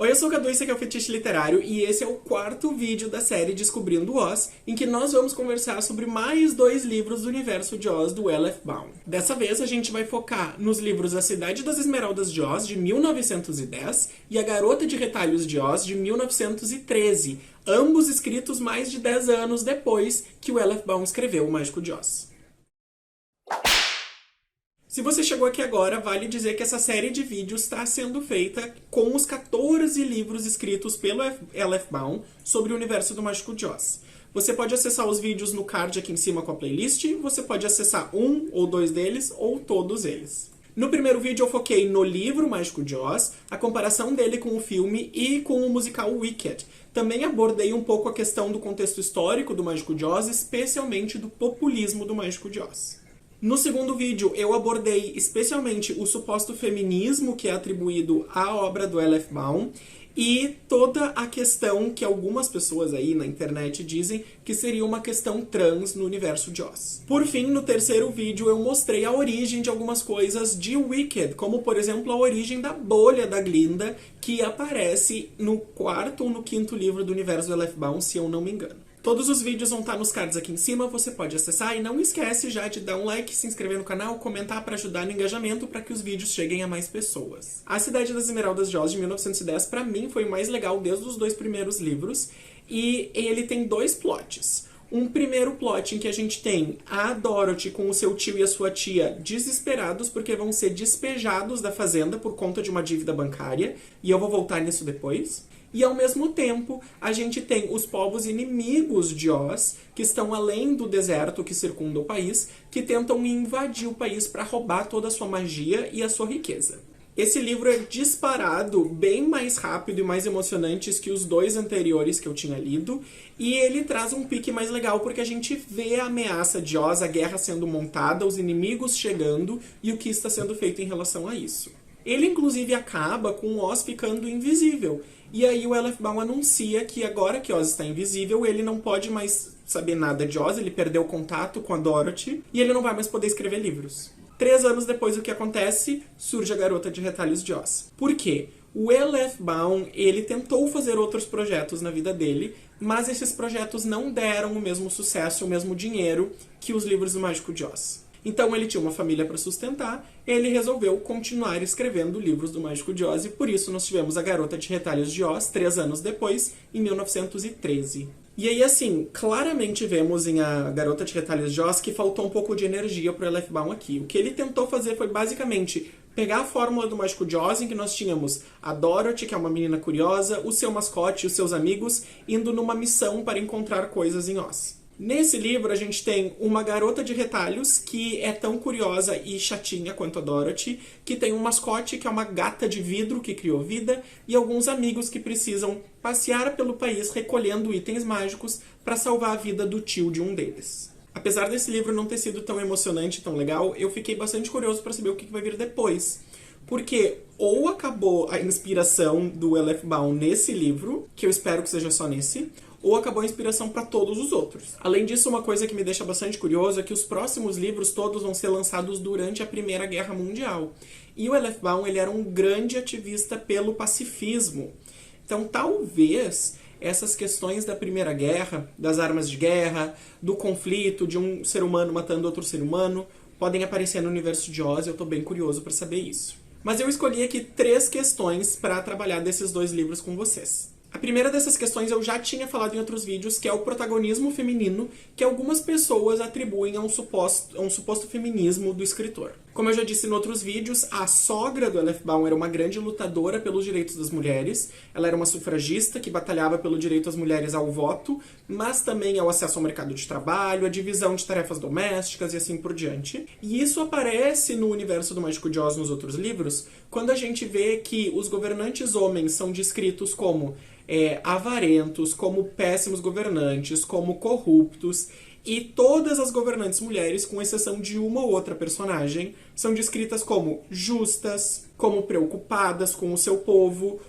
Oi, eu sou o Cadu, esse aqui é o Fetiche Literário e esse é o quarto vídeo da série Descobrindo Oz, em que nós vamos conversar sobre mais 2 livros do universo de Oz do L.F. Baum. Dessa vez a gente vai focar nos livros A Cidade das Esmeraldas de Oz, de 1910, e A Garota de Retalhos de Oz, de 1913, ambos escritos mais de 10 anos depois que o L.F. Baum escreveu O Mágico de Oz. Se você chegou aqui agora, vale dizer que essa série de vídeos está sendo feita com os 14 livros escritos pelo L.F. Baum sobre o universo do Mágico de Oz. Você pode acessar os vídeos no card aqui em cima com a playlist, você pode acessar um ou 2 deles, ou todos eles. No primeiro vídeo eu foquei no livro Mágico de Oz, a comparação dele com o filme e com o musical Wicked. Também abordei um pouco a questão do contexto histórico do Mágico de Oz, especialmente do populismo do Mágico de Oz. No segundo vídeo, eu abordei especialmente o suposto feminismo que é atribuído à obra do L.F. Baum e toda a questão que algumas pessoas aí na internet dizem que seria uma questão trans no universo de Oz. Por fim, no terceiro vídeo, eu mostrei a origem de algumas coisas de Wicked, como, por exemplo, a origem da bolha da Glinda, que aparece no 4º ou no 5º livro do universo do L.F. Baum, se eu não me engano. Todos os vídeos vão estar nos cards aqui em cima, você pode acessar e não esquece já de dar um like, se inscrever no canal, comentar para ajudar no engajamento para que os vídeos cheguem a mais pessoas. A Cidade das Esmeraldas de Oz, de 1910, para mim foi o mais legal desde os 2 primeiros livros e ele tem 2 plots. Um primeiro plot em que a gente tem a Dorothy com o seu tio e a sua tia desesperados porque vão ser despejados da fazenda por conta de uma dívida bancária, e eu vou voltar nisso depois. E ao mesmo tempo, a gente tem os povos inimigos de Oz, que estão além do deserto que circunda o país, que tentam invadir o país para roubar toda a sua magia e a sua riqueza. Esse livro é disparado, bem mais rápido e mais emocionante que os 2 anteriores que eu tinha lido, e ele traz um pique mais legal porque a gente vê a ameaça de Oz, a guerra sendo montada, os inimigos chegando e o que está sendo feito em relação a isso. Ele inclusive acaba com Oz ficando invisível, e aí o L.F. Baum anuncia que agora que Oz está invisível, ele não pode mais saber nada de Oz, ele perdeu contato com a Dorothy, e ele não vai mais poder escrever livros. 3 anos depois do que acontece, surge a Garota de Retalhos de Oz. Por quê? O L.F. Baum, ele tentou fazer outros projetos na vida dele, mas esses projetos não deram o mesmo sucesso, o mesmo dinheiro que os livros do Mágico de Oz. Então ele tinha uma família para sustentar, ele resolveu continuar escrevendo livros do Mágico de Oz e por isso nós tivemos a Garota de Retalhos de Oz 3 anos depois, em 1913. E aí assim, claramente vemos em A Garota de Retalhos de Oz que faltou um pouco de energia para o L.F. Baum aqui. O que ele tentou fazer foi basicamente pegar a fórmula do Mágico de Oz, em que nós tínhamos a Dorothy, que é uma menina curiosa, o seu mascote e os seus amigos indo numa missão para encontrar coisas em Oz. Nesse livro a gente tem uma garota de retalhos que é tão curiosa e chatinha quanto a Dorothy, que tem um mascote que é uma gata de vidro que criou vida e alguns amigos que precisam passear pelo país recolhendo itens mágicos para salvar a vida do tio de um deles. Apesar desse livro não ter sido tão emocionante e tão legal, eu fiquei bastante curioso para saber o que vai vir depois. Porque ou acabou a inspiração do L.F. Baum nesse livro, que eu espero que seja só nesse, ou acabou a inspiração para todos os outros. Além disso, uma coisa que me deixa bastante curioso é que os próximos livros todos vão ser lançados durante a Primeira Guerra Mundial. E o L.F. Baum, ele era um grande ativista pelo pacifismo. Então, talvez essas questões da Primeira Guerra, das armas de guerra, do conflito, de um ser humano matando outro ser humano, podem aparecer no universo de Oz, eu estou bem curioso para saber isso. Mas eu escolhi aqui 3 questões para trabalhar desses 2 livros com vocês. A primeira dessas questões eu já tinha falado em outros vídeos, que é o protagonismo feminino, que algumas pessoas atribuem a um suposto feminismo do escritor. Como eu já disse em outros vídeos, a sogra do L.F. Baum era uma grande lutadora pelos direitos das mulheres. Ela era uma sufragista que batalhava pelo direito das mulheres ao voto, mas também ao acesso ao mercado de trabalho, a divisão de tarefas domésticas e assim por diante. E isso aparece no universo do Mágico de Oz nos outros livros, quando a gente vê que os governantes homens são descritos como avarentos, como péssimos governantes, como corruptos, e todas as governantes mulheres, com exceção de uma ou outra personagem, são descritas como justas, como preocupadas com o seu povo,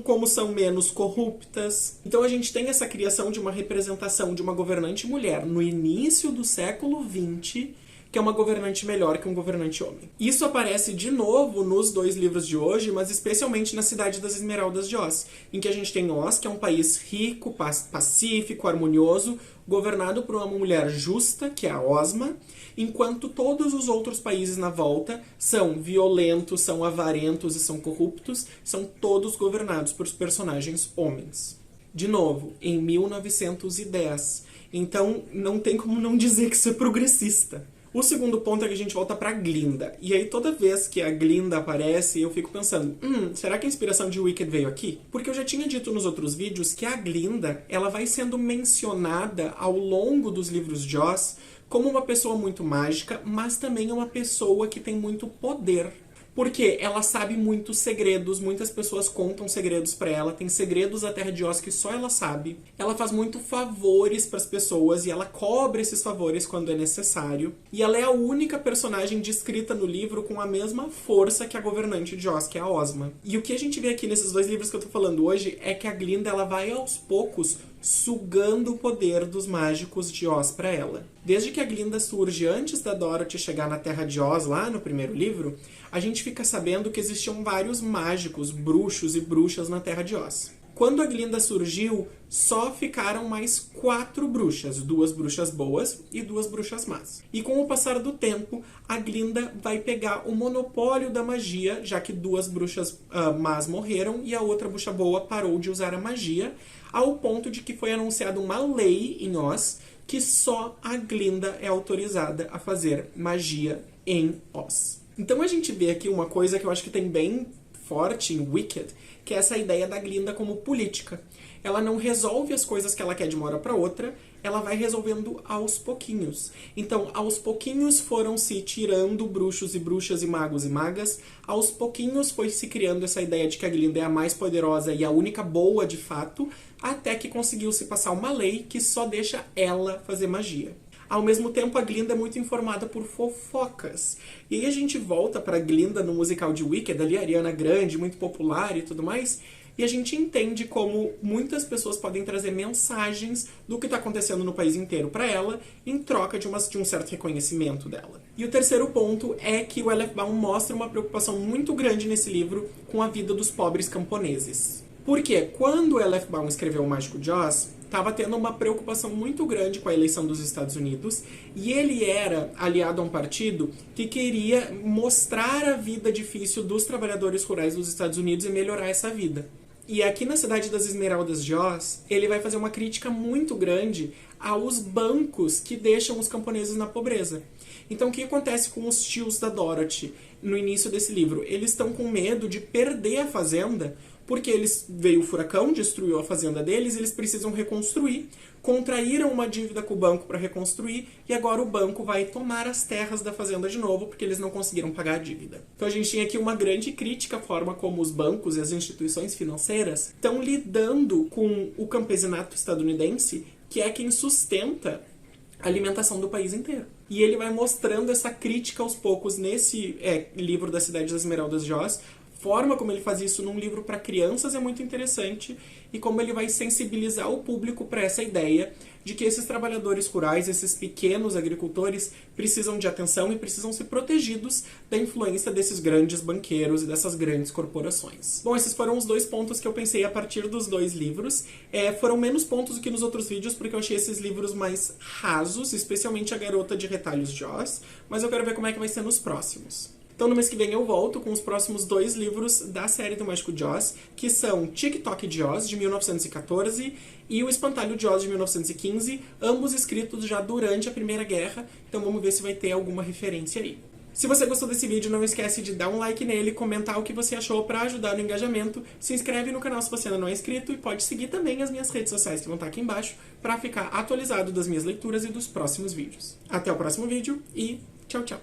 como são menos corruptas. Então a gente tem essa criação de uma representação de uma governante mulher no início do século XX que é uma governante melhor que um governante homem. Isso aparece de novo nos dois livros de hoje, mas especialmente na Cidade das Esmeraldas de Oz, em que a gente tem Oz, que é um país rico, pacífico, harmonioso, governado por uma mulher justa, que é a Ozma, enquanto todos os outros países na volta são violentos, são avarentos e são corruptos, são todos governados por personagens homens. De novo, em 1910. Então, não tem como não dizer que isso é progressista. O segundo ponto é que a gente volta pra Glinda. E aí, toda vez que a Glinda aparece, eu fico pensando, será que a inspiração de Wicked veio aqui? Porque eu já tinha dito nos outros vídeos que a Glinda, ela vai sendo mencionada ao longo dos livros de Oz como uma pessoa muito mágica, mas também uma pessoa que tem muito poder. Porque ela sabe muitos segredos, muitas pessoas contam segredos pra ela, tem segredos da Terra de Oz que só ela sabe. Ela faz muito favores pras pessoas e ela cobra esses favores quando é necessário. E ela é a única personagem descrita no livro com a mesma força que a governante de Oz, que é a Ozma. E o que a gente vê aqui nesses dois livros que eu tô falando hoje é que a Glinda, ela vai aos poucos sugando o poder dos mágicos de Oz pra ela. Desde que a Glinda surge antes da Dorothy chegar na Terra de Oz, lá no primeiro livro, a gente fica sabendo que existiam vários mágicos, bruxos e bruxas na Terra de Oz. Quando a Glinda surgiu, só ficaram mais 4 bruxas, 2 bruxas boas e 2 bruxas más. E com o passar do tempo, a Glinda vai pegar o monopólio da magia, já que 2 bruxas más morreram e a outra bruxa boa parou de usar a magia, ao ponto de que foi anunciada uma lei em Oz que só a Glinda é autorizada a fazer magia em Oz. Então a gente vê aqui uma coisa que eu acho que tem bem forte em Wicked, que é essa ideia da Glinda como política. Ela não resolve as coisas que ela quer de uma hora para outra, ela vai resolvendo aos pouquinhos. Então, aos pouquinhos foram se tirando bruxos e bruxas e magos e magas, aos pouquinhos foi se criando essa ideia de que a Glinda é a mais poderosa e a única boa de fato, até que conseguiu se passar uma lei que só deixa ela fazer magia. Ao mesmo tempo, a Glinda é muito informada por fofocas. E aí a gente volta pra Glinda no musical de Wicked, ali a Ariana Grande, muito popular e tudo mais, e a gente entende como muitas pessoas podem trazer mensagens do que está acontecendo no país inteiro para ela, em troca de um certo reconhecimento dela. E o terceiro ponto é que o L.F. Baum mostra uma preocupação muito grande nesse livro com a vida dos pobres camponeses. Porque quando o L.F. Baum escreveu O Mágico de Oz, estava tendo uma preocupação muito grande com a eleição dos Estados Unidos, e ele era aliado a um partido que queria mostrar a vida difícil dos trabalhadores rurais dos Estados Unidos e melhorar essa vida. E aqui na Cidade das Esmeraldas de Oz, ele vai fazer uma crítica muito grande aos bancos que deixam os camponeses na pobreza. Então o que acontece com os tios da Dorothy no início desse livro? Eles estão com medo de perder a fazenda, porque veio o furacão, destruiu a fazenda deles, eles precisam reconstruir, contraíram uma dívida com o banco para reconstruir, e agora o banco vai tomar as terras da fazenda de novo, porque eles não conseguiram pagar a dívida. Então a gente tem aqui uma grande crítica à forma como os bancos e as instituições financeiras estão lidando com o campesinato estadunidense, que é quem sustenta a alimentação do país inteiro. E ele vai mostrando essa crítica aos poucos nesse livro da Cidade das Esmeraldas de Oz. A forma como ele faz isso num livro para crianças é muito interessante, e como ele vai sensibilizar o público para essa ideia de que esses trabalhadores rurais, esses pequenos agricultores, precisam de atenção e precisam ser protegidos da influência desses grandes banqueiros e dessas grandes corporações. Bom, esses foram os 2 pontos que eu pensei a partir dos 2 livros. Foram menos pontos do que nos outros vídeos, porque eu achei esses livros mais rasos, especialmente A Garota de Retalhos de Oz, mas eu quero ver como é que vai ser nos próximos. Então no mês que vem eu volto com os próximos 2 livros da série do Mágico de Oz, que são TikTok de Oz, de 1914, e O Espantalho de Oz, de 1915, ambos escritos já durante a Primeira Guerra, então vamos ver se vai ter alguma referência aí. Se você gostou desse vídeo, não esquece de dar um like nele, comentar o que você achou para ajudar no engajamento, se inscreve no canal se você ainda não é inscrito e pode seguir também as minhas redes sociais que vão estar aqui embaixo para ficar atualizado das minhas leituras e dos próximos vídeos. Até o próximo vídeo e tchau, tchau!